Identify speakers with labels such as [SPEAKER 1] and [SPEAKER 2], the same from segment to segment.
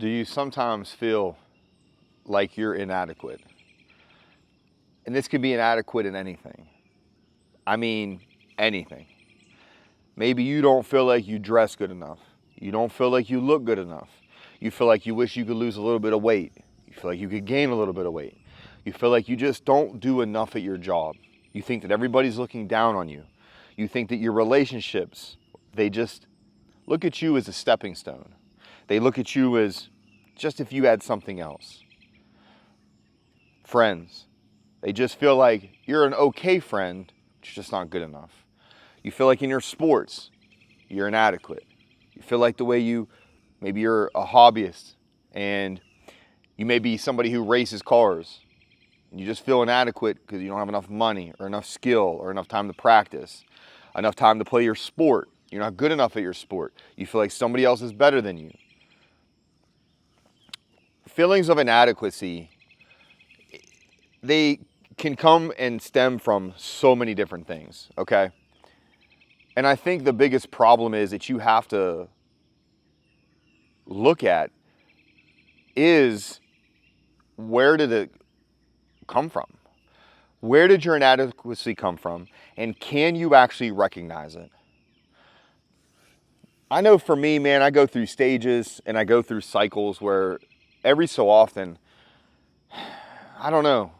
[SPEAKER 1] Do you sometimes feel like you're inadequate? And this could be inadequate in anything. I mean, anything. Maybe you don't feel like you dress good enough. You don't feel like you look good enough. You feel like you wish you could lose a little bit of weight. You feel like you could gain a little bit of weight. You feel like you just don't do enough at your job. You think that everybody's looking down on you. You think that your relationships, they just look at you as a stepping stone. They look at you as just if you had something else. Friends, they just feel like you're an okay friend, but you're just not good enough. You feel like in your sports, you're inadequate. You feel like the way maybe you're a hobbyist and you may be somebody who races cars. You just feel inadequate because you don't have enough money or enough skill or enough time to practice, enough time to play your sport. You're not good enough at your sport. You feel like somebody else is better than you. Feelings of inadequacy, they can come and stem from so many different things, okay? And I think the biggest problem is that you have to look at is, where did it come from? Where did your inadequacy come from? And can you actually recognize it? I know for me, man, I go through stages and I go through cycles where every so often, I don't know,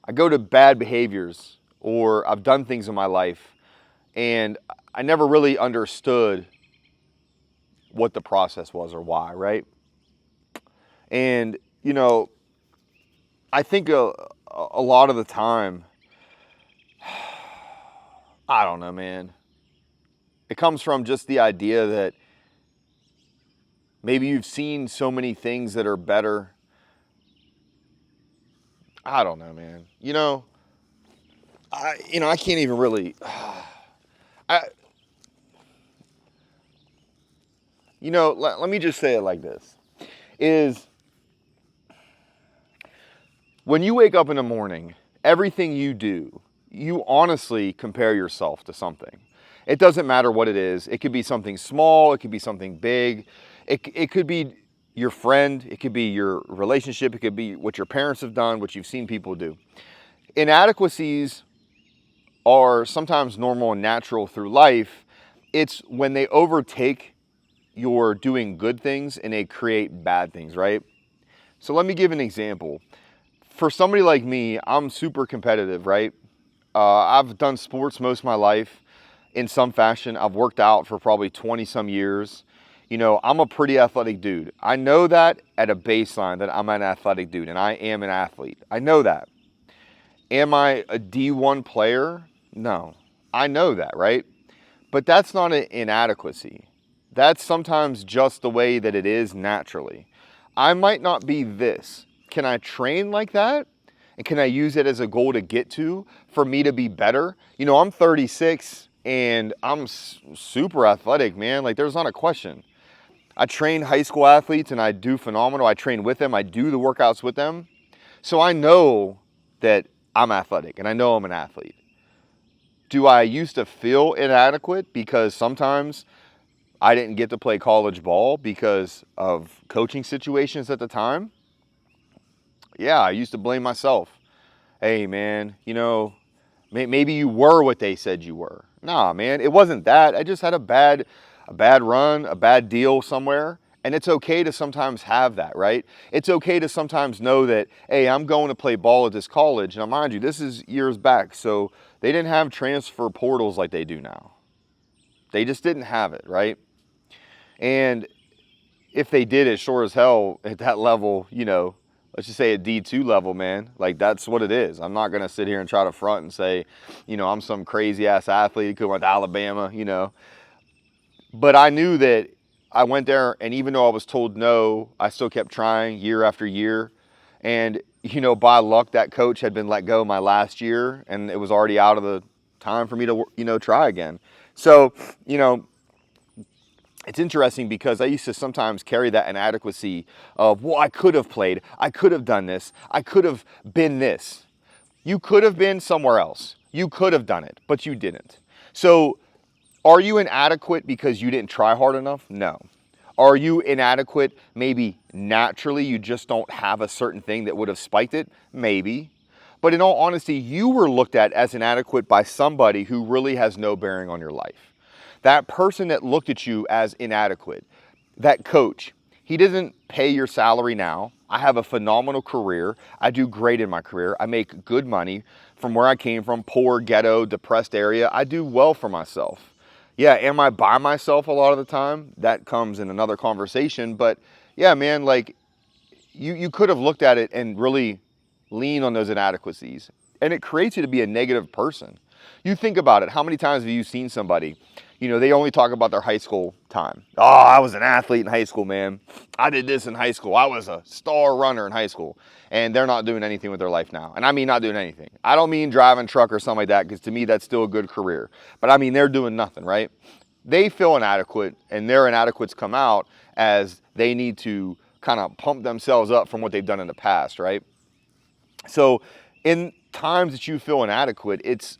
[SPEAKER 1] I go to bad behaviors or I've done things in my life and I never really understood what the process was or why, right? And, you know, I think a lot of the time, I don't know, man. It comes from just the idea that maybe you've seen so many things that are better. I don't know, man. I can't even really. Let me just say it like this: is when you wake up in the morning, everything you do, you honestly compare yourself to something. It doesn't matter what it is. It could be something small. It could be something big. It could be your friend. It could be your relationship. It could be what your parents have done, what you've seen people do. Inadequacies are sometimes normal and natural through life. It's when they overtake your doing good things and they create bad things, right? So let me give an example. For somebody like me, I'm super competitive, right? I've done sports most of my life in some fashion. I've worked out for probably 20 some years. I'm a pretty athletic dude. I know that at a baseline that I'm an athletic dude and I am an athlete. I know that. Am I a D1 player? No. I know that, right? But that's not an inadequacy. That's sometimes just the way that it is naturally. I might not be this. Can I train like that? And can I use it as a goal to get to for me to be better? I'm 36 and I'm super athletic, man. Like, there's not a question. I train high school athletes and I do phenomenal. I train with them. I do the workouts with them. So I know that I'm athletic and I know I'm an athlete. Do I used to feel inadequate because sometimes I didn't get to play college ball because of coaching situations at the time? Yeah, I used to blame myself. Hey, man, maybe you were what they said you were. Nah, man, it wasn't that. I just had a bad run, a bad deal somewhere. And it's okay to sometimes have that, right? It's okay to sometimes know that, hey, I'm going to play ball at this college. Now, mind you, this is years back, so they didn't have transfer portals like they do now. They just didn't have it, right? And if they did it, sure as hell at that level, let's just say at D2 level, man, like that's what it is. I'm not going to sit here and try to front and say, I'm some crazy ass athlete who went to Alabama, But I knew that I went there, and even though I was told no, I still kept trying year after year. And, by luck, that coach had been let go my last year, and it was already out of the time for me to, try again. So, it's interesting because I used to sometimes carry that inadequacy of, well, I could have played, I could have done this, I could have been this. You could have been somewhere else. You could have done it, but you didn't. So are you inadequate because you didn't try hard enough? No. Are you inadequate? Maybe naturally you just don't have a certain thing that would have spiked it? Maybe. But in all honesty, you were looked at as inadequate by somebody who really has no bearing on your life. That person that looked at you as inadequate, that coach, he doesn't pay your salary now. I have a phenomenal career. I do great in my career. I make good money from where I came from, poor, ghetto, depressed area. I do well for myself. Yeah, am I by myself a lot of the time? That comes in another conversation. But yeah, man, like you could have looked at it and really lean on those inadequacies. And it creates you to be a negative person. You think about it. How many times have you seen somebody, they only talk about their high school time. Oh, I was an athlete in high school, man. I did this in high school. I was a star runner in high school. And they're not doing anything with their life now. And I mean not doing anything. I don't mean driving truck or something like that, because to me that's still a good career. But I mean they're doing nothing, right? They feel inadequate, and their inadequates come out as they need to kind of pump themselves up from what they've done in the past, right? So in times that you feel inadequate, it's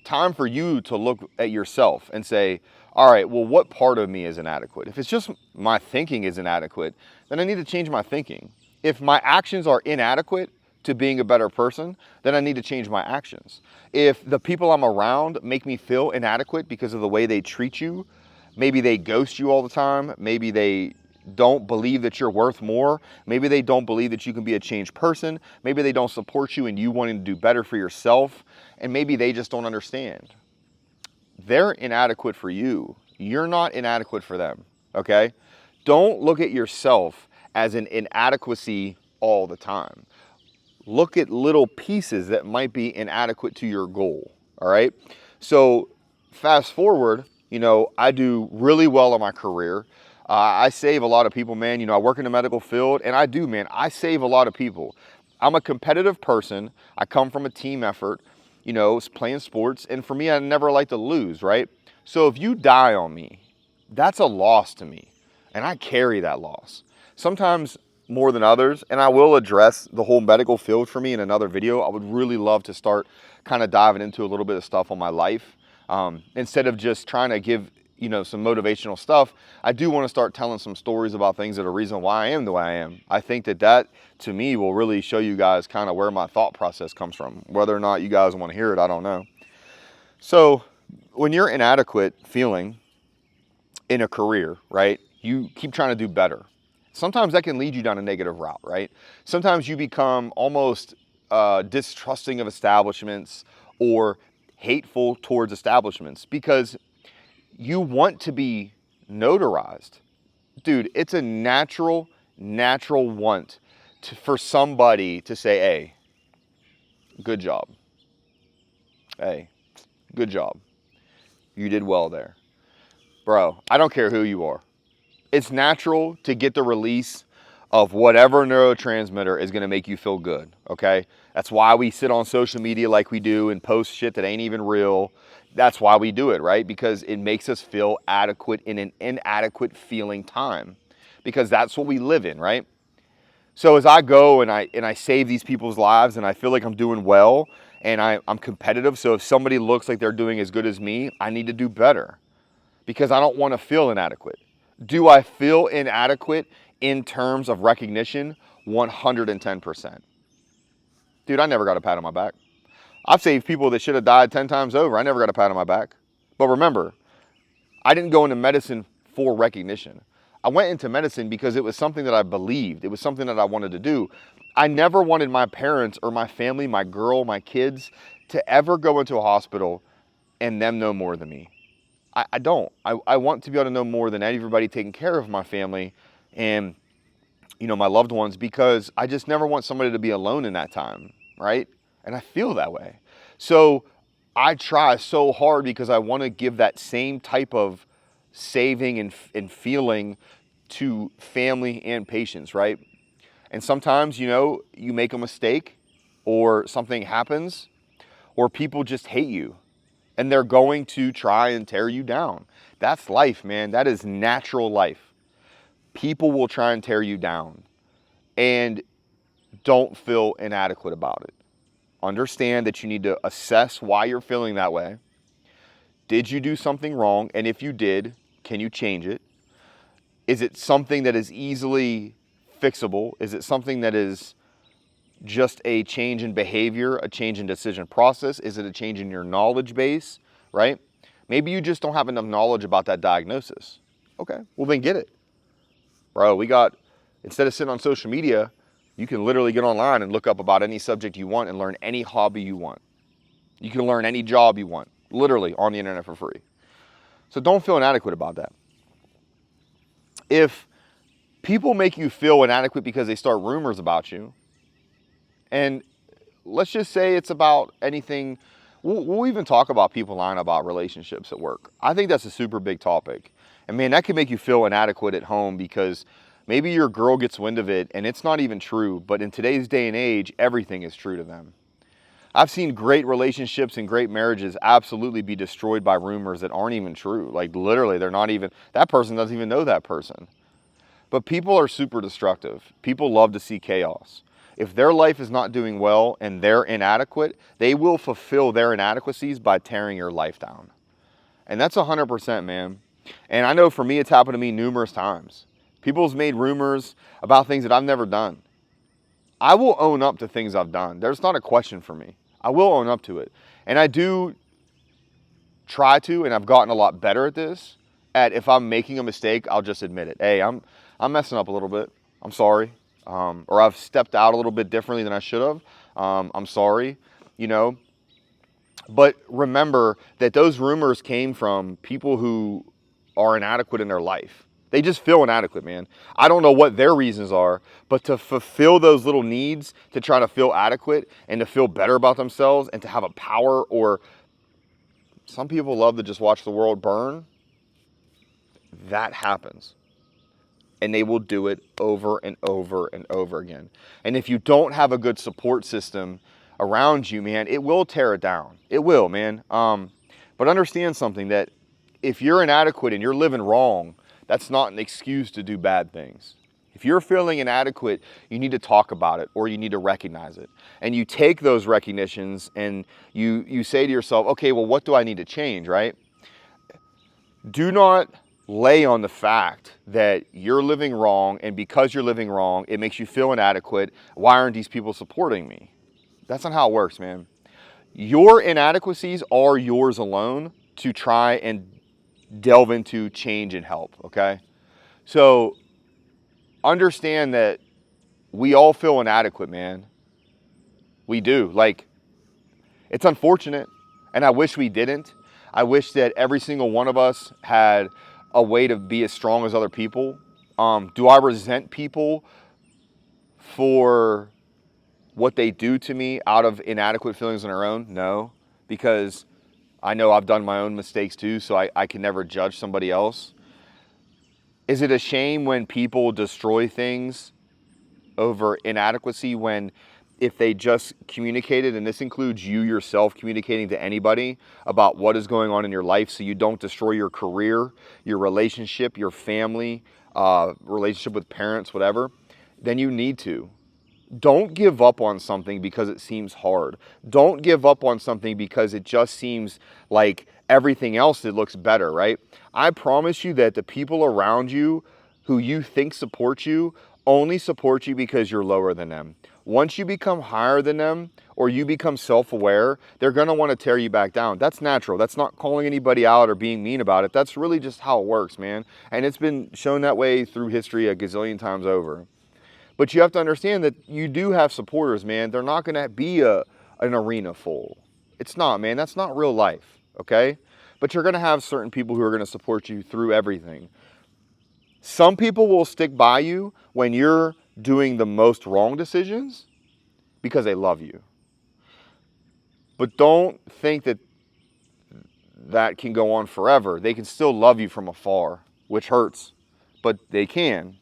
[SPEAKER 1] time for you to look at yourself and say, all right, well, what part of me is inadequate? If it's just my thinking is inadequate, then I need to change my thinking. If my actions are inadequate to being a better person, then I need to change my actions. If the people I'm around make me feel inadequate because of the way they treat you, maybe they ghost you all the time, maybe they don't believe that you're worth more, maybe they don't believe that you can be a changed person, maybe they don't support you in you wanting to do better for yourself, and maybe they just don't understand. They're inadequate for you. You're not inadequate for them, okay? Don't look at yourself as an inadequacy all the time. Look at little pieces that might be inadequate to your goal, all right? So fast forward, I do really well in my career. I save a lot of people, man. I work in the medical field, and I save a lot of people. I'm a competitive person. I come from a team effort, playing sports. And for me, I never like to lose, right? So if you die on me, that's a loss to me. And I carry that loss. Sometimes more than others. And I will address the whole medical field for me in another video. I would really love to start kind of diving into a little bit of stuff on my life. Instead of just trying to give some motivational stuff, I do want to start telling some stories about things that are the reason why I am the way I am. I think that to me will really show you guys kind of where my thought process comes from. Whether or not you guys want to hear it, I don't know. So when you're inadequate feeling in a career, right, you keep trying to do better. Sometimes that can lead you down a negative route, right? Sometimes you become almost distrusting of establishments or hateful towards establishments because you want to be notarized. Dude, it's a natural want for somebody to say, hey, good job. Hey, good job. You did well there. Bro, I don't care who you are. It's natural to get the release of whatever neurotransmitter is going to make you feel good, okay? That's why we sit on social media like we do and post shit that ain't even real. That's why we do it, right? Because it makes us feel adequate in an inadequate feeling time. Because that's what we live in, right? So as I go and I save these people's lives and I feel like I'm doing well and I'm competitive, so if somebody looks like they're doing as good as me, I need to do better because I don't want to feel inadequate. Do I feel inadequate in terms of recognition? 110%. Dude, I never got a pat on my back. I've saved people that should have died 10 times over. I never got a pat on my back. But remember, I didn't go into medicine for recognition. I went into medicine because it was something that I believed. It was something that I wanted to do. I never wanted my parents or my family, my girl, my kids, to ever go into a hospital and them know more than me. I don't. I want to be able to know more than everybody taking care of my family and, my loved ones, because I just never want somebody to be alone in that time, right? And I feel that way. So I try so hard because I want to give that same type of saving and feeling to family and patients, right? And sometimes, you make a mistake or something happens or people just hate you and they're going to try and tear you down. That's life, man. That is natural life. People will try and tear you down, and don't feel inadequate about it. Understand that you need to assess why you're feeling that way. Did you do something wrong? And if you did, can you change it? Is it something that is easily fixable? Is it something that is just a change in behavior, a change in decision process? Is it a change in your knowledge base, right? Maybe you just don't have enough knowledge about that diagnosis. Okay, well then get it. Bro, instead of sitting on social media, you can literally get online and look up about any subject you want and learn any hobby you want. You can learn any job you want, literally on the internet for free. So don't feel inadequate about that. If people make you feel inadequate because they start rumors about you, and let's just say it's about anything, we'll even talk about people lying about relationships at work. I think that's a super big topic. And man, that can make you feel inadequate at home because maybe your girl gets wind of it and it's not even true, but in today's day and age, everything is true to them. I've seen great relationships and great marriages absolutely be destroyed by rumors that aren't even true. Like literally, that person doesn't even know that person. But people are super destructive. People love to see chaos. If their life is not doing well and they're inadequate, they will fulfill their inadequacies by tearing your life down. And that's 100%, man. And I know for me, it's happened to me numerous times. People's made rumors about things that I've never done. I will own up to things I've done. There's not a question for me. I will own up to it. And I do try to, and I've gotten a lot better at this, if I'm making a mistake, I'll just admit it. Hey, I'm messing up a little bit. I'm sorry. Or I've stepped out a little bit differently than I should have. I'm sorry, But remember that those rumors came from people who are inadequate in their life. They just feel inadequate, man. I don't know what their reasons are, but to fulfill those little needs, to try to feel adequate and to feel better about themselves and to have a power, or some people love to just watch the world burn. That happens. And they will do it over and over and over again. And if you don't have a good support system around you, man, it will tear it down. It will, man. But understand something, that if you're inadequate and you're living wrong, that's not an excuse to do bad things. If you're feeling inadequate, you need to talk about it, or you need to recognize it. And you take those recognitions and you say to yourself, okay, well, what do I need to change, right? Do not lay on the fact that you're living wrong, and because you're living wrong, it makes you feel inadequate. Why aren't these people supporting me? That's not how it works, man. Your inadequacies are yours alone to try and delve into change and help, okay? So understand that we all feel inadequate, man. We do. Like, it's unfortunate, and I wish we didn't. I wish that every single one of us had a way to be as strong as other people. Do I resent people for what they do to me out of inadequate feelings on their own? No, because I know I've done my own mistakes too, so I can never judge somebody else. Is it a shame when people destroy things over inadequacy, when if they just communicated, and this includes you yourself communicating to anybody about what is going on in your life so you don't destroy your career, your relationship, your family, relationship with parents, whatever, then you need to. Don't give up on something because it seems hard. Don't give up on something because it just seems like everything else that looks better, right? I promise you that the people around you who you think support you only support you because you're lower than them. Once you become higher than them, or you become self-aware, they're going to want to tear you back down. That's natural. That's not calling anybody out or being mean about it. That's really just how it works, man. And it's been shown that way through history a gazillion times over. But you have to understand that you do have supporters, man. They're not going to be an arena full. It's not, man. That's not real life, okay? But you're going to have certain people who are going to support you through everything. Some people will stick by you when you're doing the most wrong decisions because they love you. But don't think that that can go on forever. They can still love you from afar, which hurts, but they can.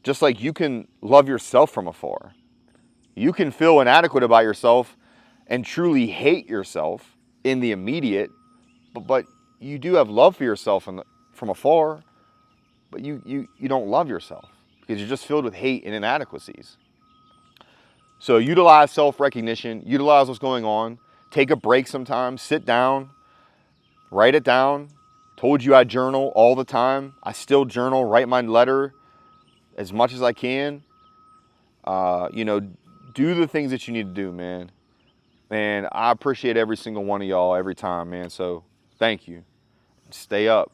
[SPEAKER 1] Just like you can love yourself from afar. You can feel inadequate about yourself and truly hate yourself in the immediate, but you do have love for yourself from afar, but you don't love yourself because you're just filled with hate and inadequacies. So utilize self-recognition, utilize what's going on, take a break sometimes, sit down, write it down, Told you I journal all the time. I still journal, write my letter as much as I can. You know, do the things that you need to do, man. And I appreciate every single one of y'all every time, man. So thank you. Stay up.